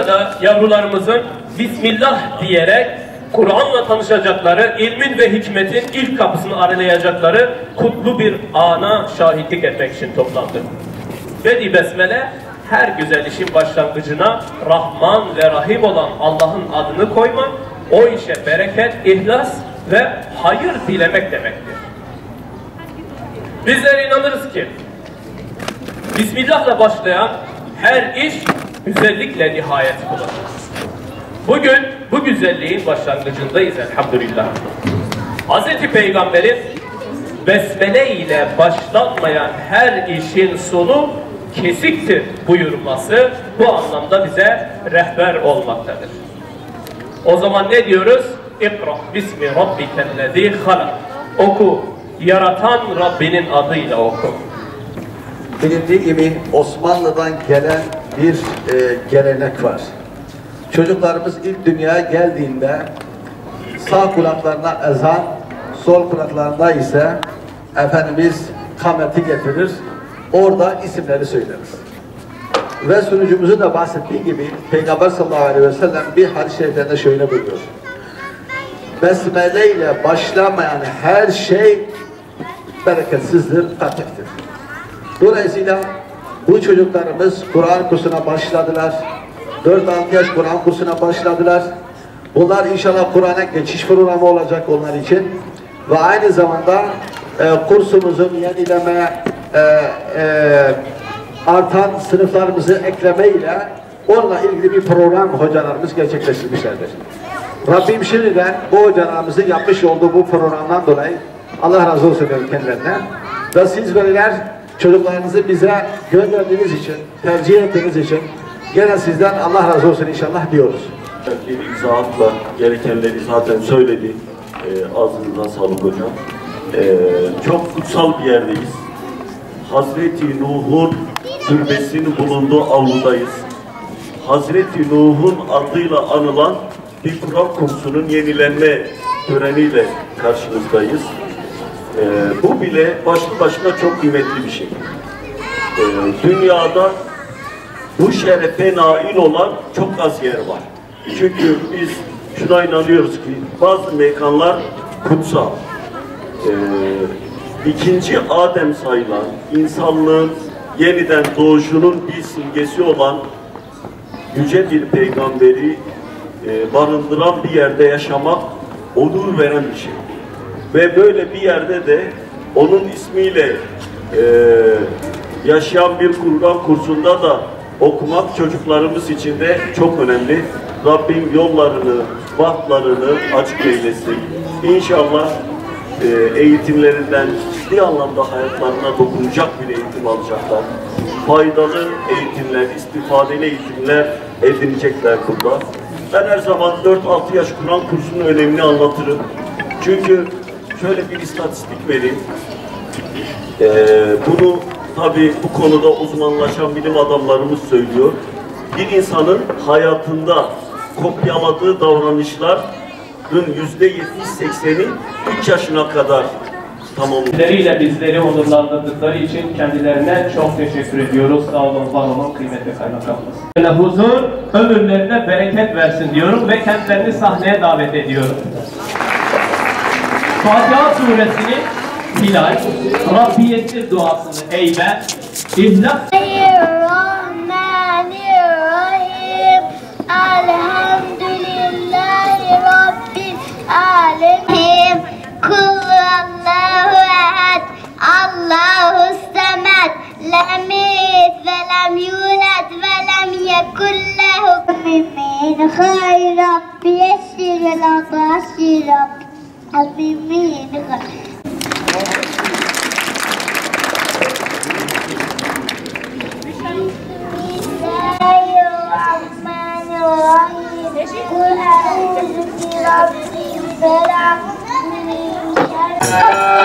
Burada yavrularımızın Bismillah diyerek Kur'an'la tanışacakları, ilmin ve hikmetin ilk kapısını aralayacakları kutlu bir ana şahitlik etmek için toplandık. Bedi Besmele, her güzel işin başlangıcına Rahman ve Rahim olan Allah'ın adını koymak, o işe bereket, ihlas ve hayır dilemek demektir. Bizler inanırız ki Bismillah'la başlayan her iş güzellikle nihayet bulur. Bugün bu güzelliğin başlangıcındayız elhamdülillah. Hz. Peygamber'in besmele ile başlanmayan her işin sonu kesiktir buyurması bu anlamda bize rehber olmaktadır. O zaman ne diyoruz? İkra bismi rabbikellezî halak. Oku, yaratan Rabbinin adıyla oku. Bilindiği gibi Osmanlı'dan gelen bir gelenek var. Çocuklarımız ilk dünyaya geldiğinde sağ kulaklarına ezan, sol kulaklarında ise Efendimiz kameti getirir. Orada isimleri söyleriz. Ve sunucumuzun da bahsettiği gibi Peygamber sallallahu aleyhi ve sellem bir hadis-i şeriflerinde şöyle buyuruyor. Besmele ile başlamayan her şey bereketsizdir, katildir. Dolayısıyla bu çocuklarımız Kur'an kursuna başladılar. 4-6 yaş Kur'an kursuna başladılar. Bunlar inşallah Kur'an'a geçiş programı olacak onlar için. Ve aynı zamanda kursumuzun yenileme, artan sınıflarımızı ekleme ile onunla ilgili bir program hocalarımız gerçekleştirmişlerdir. Rabbim şimdiden bu hocalarımızın yapmış olduğu bu programdan dolayı Allah razı olsun kendilerine. Ve siz böyleler çocuklarınızı bize gönderdiğiniz için, tercih ettiğiniz için gene sizden Allah razı olsun inşallah diyoruz. Bir izahatla gerekenleri zaten söyledi. Ağzınıza sağlık hocam. Çok kutsal bir yerdeyiz. Hazreti Nuh'un türbesinin bulunduğu avludayız. Hazreti Nuh'un adıyla anılan bir Kur'an kursunun yenilenme töreniyle karşınızdayız. Bu bile başlı başına çok kıymetli bir şey. Dünyada bu şerefe nail olan çok az yer var. Çünkü biz şuna inanıyoruz ki bazı mekanlar kutsal. İkinci Adem sayılan, insanlığın yeniden doğuşunun bir simgesi olan yüce bir peygamberi barındıran bir yerde yaşamak onur veren bir şey. Ve böyle bir yerde de onun ismiyle yaşayan bir Kur'an kursunda da okumak çocuklarımız için de çok önemli. Rabbim yollarını, bahtlarını açık eylesin. İnşallah eğitimlerinden ciddi anlamda hayatlarına dokunacak bir eğitim alacaklar. Faydalı eğitimler, istifadeli eğitimler edinecekler burada. Ben her zaman 4-6 yaş Kur'an kursunun önemini anlatırım. Çünkü şöyle bir istatistik vereyim. Bunu tabii bu konuda uzmanlaşan bilim adamlarımız söylüyor. Bir insanın hayatında kopyaladığı davranışların %70-80'i 3 yaşına kadar tamamlıyor. Bizleri onurlandırdıkları için kendilerine çok teşekkür ediyoruz. Sağ olun, var olun kıymetli kaymakamımız. Huzur, ömürlerine bereket versin diyorum ve kendilerini sahneye davet ediyorum. Fatiha suresini Hilal, Rabbiyettir duasını Eyber, İhlas. Elhamdülillahi Rabbil alemin. Kullallahu ehad, Allahu samed, lem yelid ve lem yulad ve lem yekun lehu min hayr. Rabbi yessir ve la tuassir. Rabbi min hayr. قل أعوذ برب الفلق من شر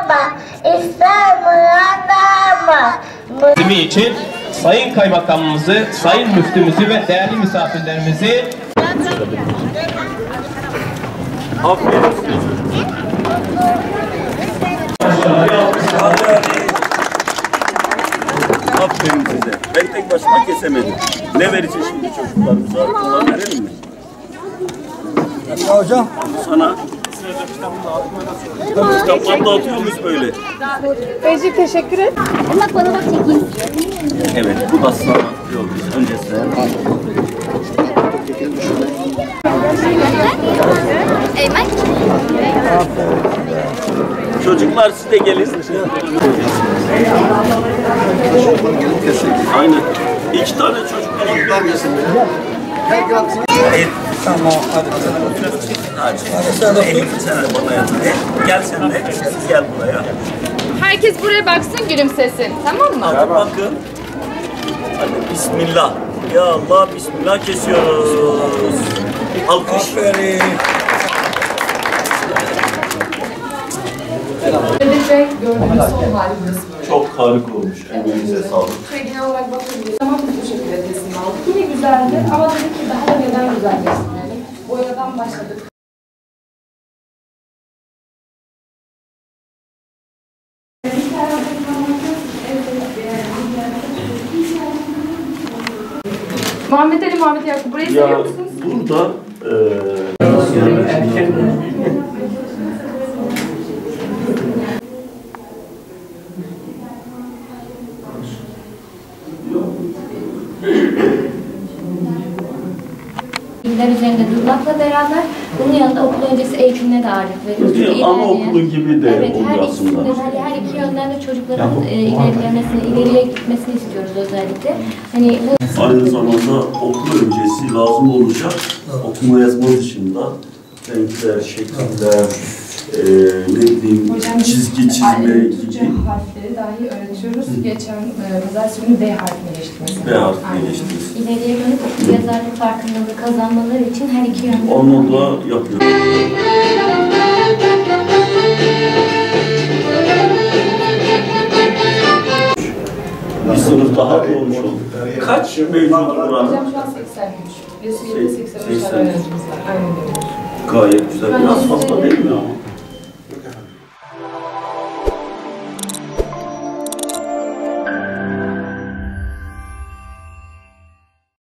ama İslam'ın ama. Bizim için Sayın Kaymakamımızı, Sayın Müftümüzü ve değerli misafirlerimizi Aferin size. Ben tek başıma kesemedim. Ne vereceğiz şimdi çocuklarımıza? Onlar verelim mi? Hocam. Sana. Kitaplar dağıtıyor muyuz böyle? Ece teşekkür et. Bak bana bak çekeyim. Evet, bu da sana. Yok, biz önce sen. Eymen. Çocuklar siz de gelin. Aynen. 2 tane çocuk vermesin. Tamam, hadi. Hadi sen de bana yardım et. Gel sen de. Siz gel buraya. Herkes buraya baksın, gülümsesin. Tamam mı? Hadi bakın. Hadi bismillah. Ya Allah, bismillah kesiyoruz. Alkış. Aferin. Ve gördüğünüz son hali burası. Çok harika olmuş. Elinize sağlık. Şöyle genel olarak bakabiliriz. Tamam biz bu şekilde teslim aldık. Yine güzeldi ama dedik ki daha da neden güzelleştirelim. Boyadan başladık. Muhammed Ali, Muhammed Yakup burayı seviyor Ya musunuz? burada bilgiler üzerinde durmakla beraber bunun yanında okul öncesi eğitimine de ağırlık veriyoruz. bir Çünkü anaokulu gibi de evet, oluyor aslında. her iki yönden de çocukların ilerlemesini, ileriye gitmesini istiyoruz özellikle. Hani bu Aynı zamanda okul öncesi lazım olacak okuma yazma dışında renkler, şekiller, ne bileyim çizgi çizme Türkçe gibi. harfleri dahi öğretiyoruz. Geçen pazartesi günü D harfine geçtik mesela. B harfine Aynen. geçtiniz. ileriye dönüp okul yazarlık farkındalığı kazanmaları için her iki yönden Onu da yapıyoruz. Bir sınıf daha olmuş oldu. Kaç mevcut buranın? Hocam şu an 83. Resmiyette 83 tane öğrencimiz var. Aynen öyle. Gayet güzel. Biraz fazla değil mi ama?